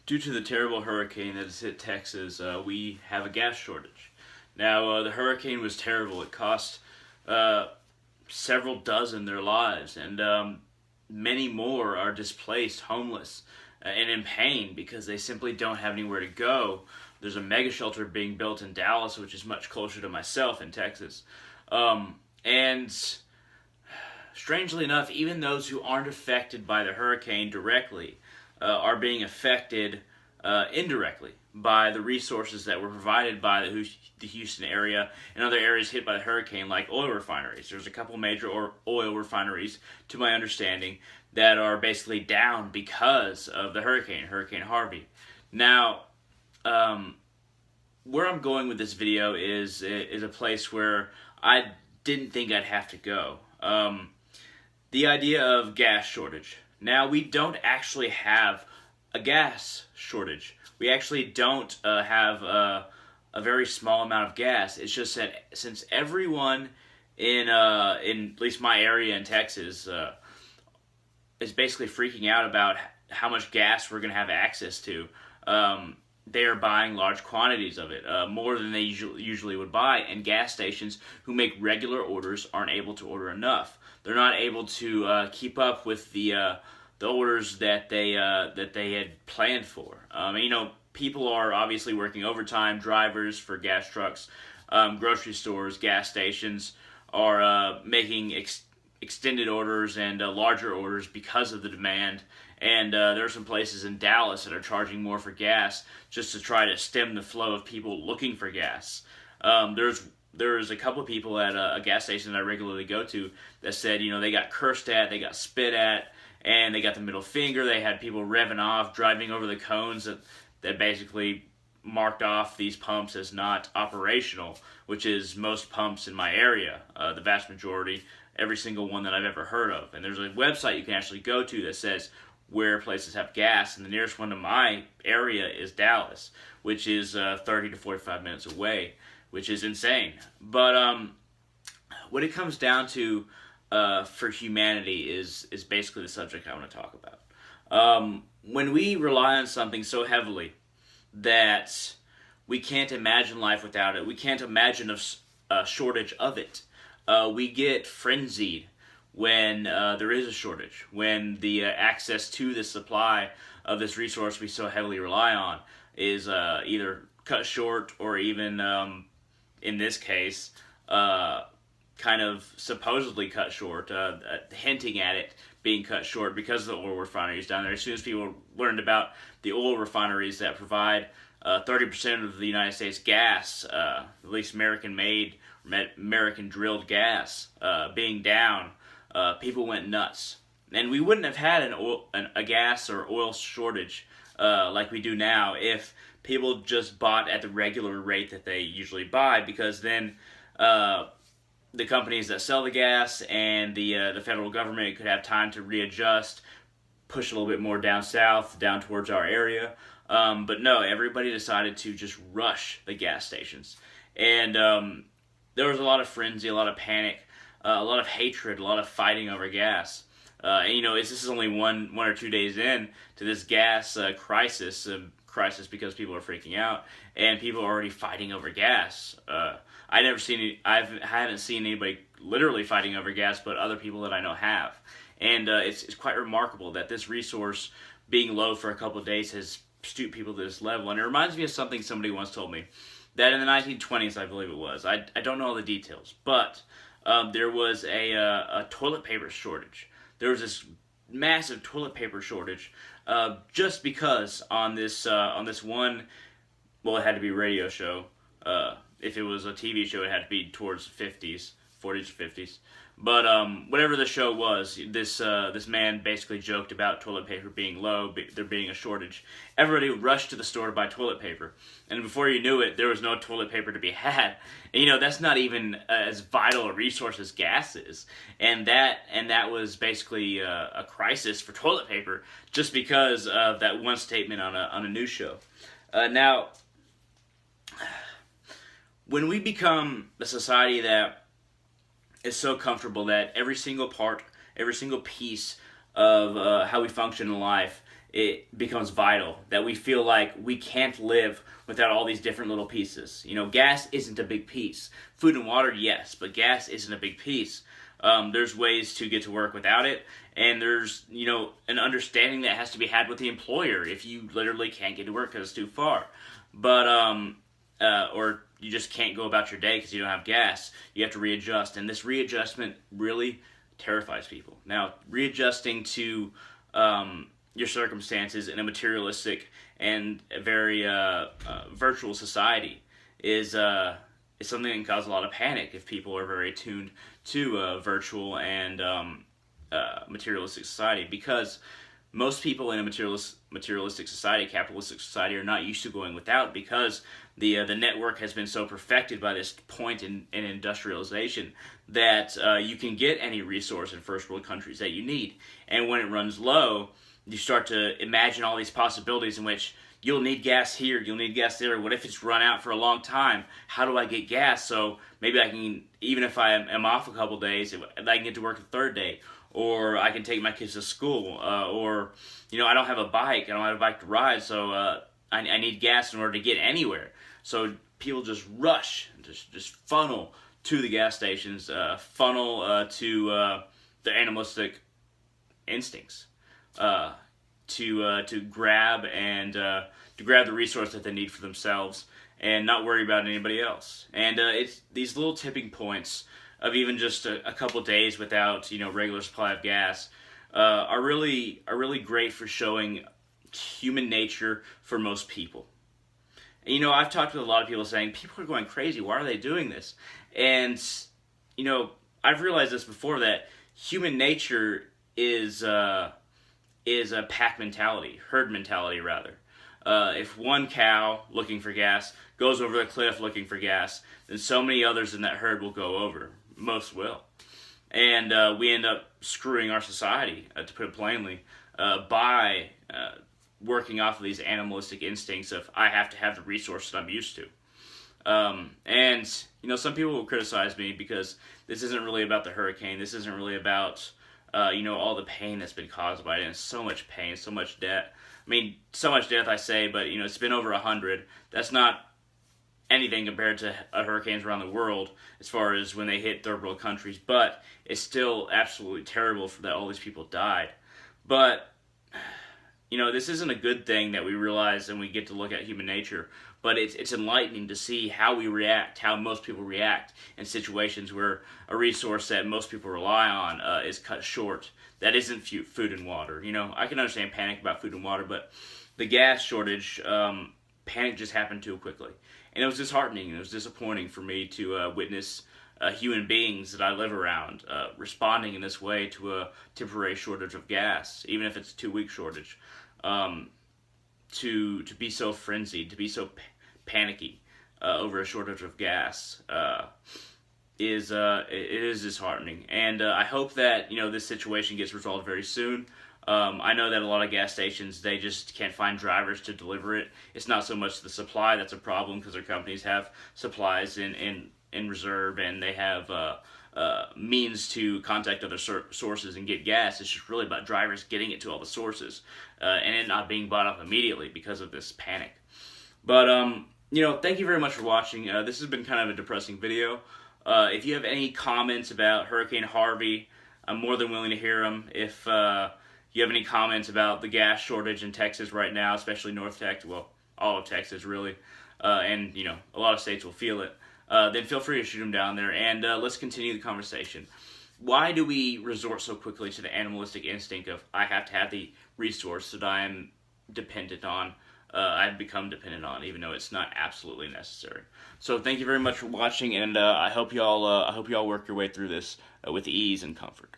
Due to the terrible hurricane that has hit Texas, we have a gas shortage. Now, the hurricane was terrible. It cost uh, several dozen their lives, and many more are displaced, homeless, and in pain because they simply don't have anywhere to go. There's a mega shelter being built in Dallas, which is much closer to myself in Texas. And strangely enough, even those who aren't affected by the hurricane directly are being affected indirectly by the resources that were provided by the Houston area and other areas hit by the hurricane, like oil refineries. There's a couple major oil refineries, to my understanding, that are basically down because of the hurricane, Hurricane Harvey. Now, where I'm going with this video is a place where I didn't think I'd have to go. The idea of gas shortage. Now, we don't actually have a gas shortage. We actually don't have a very small amount of gas. It's just that since everyone in at least my area in Texas is basically freaking out about how much gas we're going to have access to, they are buying large quantities of it, more than they usually would buy, and gas stations who make regular orders aren't able to order enough. They're not able to keep up with the orders that they had planned for. People are obviously working overtime. Drivers for gas trucks, grocery stores, gas stations are making extended orders and larger orders because of the demand. And there are some places in Dallas that are charging more for gas just to try to stem the flow of people looking for gas. There's a couple of people at a gas station that I regularly go to that said, they got cursed at, they got spit at, and they got the middle finger. They had people revving off, driving over the cones that basically marked off these pumps as not operational, which is most pumps in my area, the vast majority, every single one that I've ever heard of. And there's a website you can actually go to that says where places have gas, and the nearest one to my area is Dallas, which is 30 to 45 minutes away, which is insane. But what it comes down to for humanity is basically the subject I want to talk about. When we rely on something so heavily that we can't imagine life without it, we can't imagine a shortage of it, we get frenzied when there is a shortage, when the access to the supply of this resource we so heavily rely on is either cut short or even, in this case, kind of supposedly cut short, hinting at it being cut short because of the oil refineries down there. As soon as people learned about the oil refineries that provide 30% of the United States gas, at least American-made, American-drilled gas, being down, people went nuts. And we wouldn't have had a gas or oil shortage like we do now if people just bought at the regular rate that they usually buy, because then the companies that sell the gas and the federal government could have time to readjust, push a little bit more down south, down towards our area. But no, everybody decided to just rush the gas stations. And there was a lot of frenzy, a lot of panic, a lot of hatred, a lot of fighting over gas. This is only one or 2 days in to this gas crisis because people are freaking out and people are already fighting over gas. I haven't seen anybody literally fighting over gas, but other people that I know have. And it's quite remarkable that this resource being low for a couple of days has stooped people to this level. And it reminds me of something somebody once told me, that in the 1920s, I believe it was. I don't know all the details, but there was a toilet paper shortage. There was this massive toilet paper shortage just because on this one, well, it had to be a radio show. If it was a TV show, it had to be towards the 40s or 50s. But whatever the show was, this man basically joked about toilet paper being low, there being a shortage. Everybody rushed to the store to buy toilet paper, and before you knew it, there was no toilet paper to be had. And, that's not even as vital a resource as gas is, and that was basically a crisis for toilet paper just because of that one statement on a news show. Now, when we become a society that is so comfortable that every single part, every single piece of how we function in life it becomes vital, that we feel like we can't live without all these different little pieces. Gas isn't a big piece. Food and water, yes, but gas isn't a big piece. There's ways to get to work without it, and there's, an understanding that has to be had with the employer if you literally can't get to work because it's too far. But, or you just can't go about your day because you don't have gas. You have to readjust, and this readjustment really terrifies people. Now, readjusting to your circumstances in a materialistic and a very virtual society is something that can cause a lot of panic if people are very attuned to virtual and materialistic society, because most people in a materialistic society, capitalistic society, are not used to going without, because the network has been so perfected by this point in industrialization that you can get any resource in first world countries that you need. And when it runs low, you start to imagine all these possibilities in which you'll need gas here, you'll need gas there. What if it's run out for a long time? How do I get gas? So maybe I can, even if I am off a couple days, I can get to work the third day. Or I can take my kids to school. Or, I don't have a bike. I don't have a bike to ride, so I need gas in order to get anywhere. So people just rush, just funnel to the gas stations, funnel to the animalistic instincts. To grab the resource that they need for themselves and not worry about anybody else. And it's these little tipping points of even just a couple days without regular supply of gas are really great for showing human nature for most people. And, I've talked with a lot of people saying people are going crazy. Why are they doing this? And I've realized this before, that human nature is a pack mentality, herd mentality rather. If one cow looking for gas goes over the cliff looking for gas, then so many others in that herd will go over. Most will. And we end up screwing our society, to put it plainly, by working off of these animalistic instincts of, I have to have the resources I'm used to. And some people will criticize me because this isn't really about the hurricane. This isn't really about all the pain that's been caused by it, and so much pain, so much debt. I mean, so much death, I say, but it's been over 100. That's not anything compared to hurricanes around the world as far as when they hit third world countries, but it's still absolutely terrible that all these people died. But this isn't a good thing that we realize and we get to look at human nature, but it's enlightening to see how we react, how most people react in situations where a resource that most people rely on is cut short. That isn't food and water. I can understand panic about food and water, but the gas shortage, panic just happened too quickly. And it was disheartening and it was disappointing for me to witness human beings that I live around responding in this way to a temporary shortage of gas, even if it's a 2-week shortage. To be so frenzied, to be so panicky over a shortage of gas it is disheartening. And I hope that this situation gets resolved very soon. I know that a lot of gas stations, they just can't find drivers to deliver it. It's not so much the supply that's a problem, because their companies have supplies in reserve, and they have means to contact other sources and get gas. It's just really about drivers getting it to all the sources and it not being bought up immediately because of this panic. But thank you very much for watching. This has been kind of a depressing video. If you have any comments about Hurricane Harvey, I'm more than willing to hear them. If you have any comments about the gas shortage in Texas right now, especially North Texas, well, all of Texas really, and a lot of states will feel it, then feel free to shoot them down there, and let's continue the conversation. Why do we resort so quickly to the animalistic instinct of, I have to have the resource that I am dependent on, I've become dependent on, even though it's not absolutely necessary? So thank you very much for watching, and I hope y'all work your way through this with ease and comfort.